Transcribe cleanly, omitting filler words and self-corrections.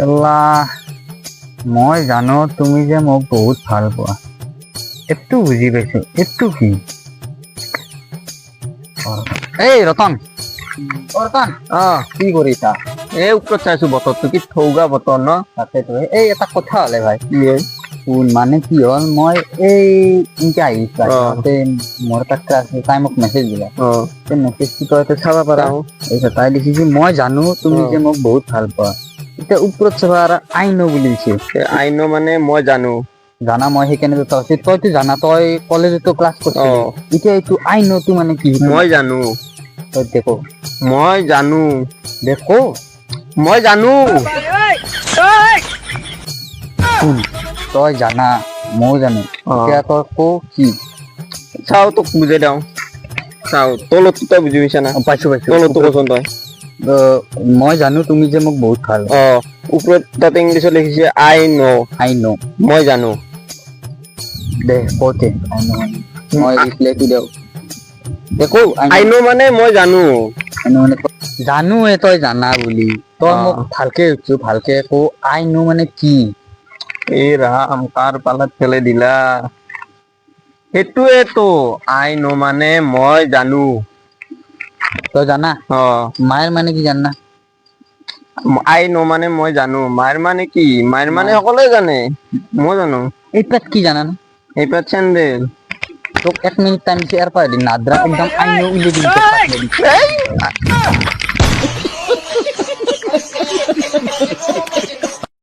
আল্লাহ মই জানো তুমি যে মোক বহুত ভাল পোৱা একটু বুজি পাইছো একটু কি এই ৰতন ৰতন কি কৰিছা এই ওপৰত চাইছো বতৰটো কি ঠৌগা বতৰ ন তাকেতো এই এটা কথা হ'লে ভাই কি শুন মানে কি হ'ল মই এই ইনকে আহিছো মোৰ এটা ক্লাছ তাই মোক মেছেজ দিলে সেই মেছেজটো তই চাব পাৰা তাই লিখিছে মই জানো তুমি যে মোক বহুত ভাল পোৱা এতিয়া ওপৰত চাবা আৰু আই নো বুলি দিছে আই ন মানে মই জানো জানা মই সেইকাৰণে তইতো জানা তই কলেজতো ক্লাছ কৰিছিলি এতিয়া এইটো আই নো টো মানে কি মই জানো তই দেখো মই জানো দেখো মই জানো শুন তই জানা ময়ো জানো এতিয়া তই কো কি চাও তোক বুজাই দিওঁ চাও তলত তই বুজি পাইছা না পাইছো পাইছো তলতো কচোন তই মই জানো তুমি যে মোক বহুত ভাল ওপৰত তাতে ইংলিছত লিখিছে আই নো মই জানো দে কতে মই ৰিপ্লাইটো দিওঁ দেখো আই নো মানে মই জানো মানে জানো তই জানা বুলি তই মোক ভালকে সুধছো ভালকে কো আই নো মানে কি এই ৰাম কাৰ পালাত ফেলে দিলা সেইটোৱেতো আই নো মানে মই জানো তই জানা মায়ের মানে কি জানা আই নো মানে মই জানো মায়ের মানে কি মায়ের মানে সকলোৱে জানে মই জানো এই পেট কি জানা না এই পেট চেন্দেল তোক 1 মিনিট টাইম দিছে এর পর দিন নাদরা একদম আই নো উলে দিন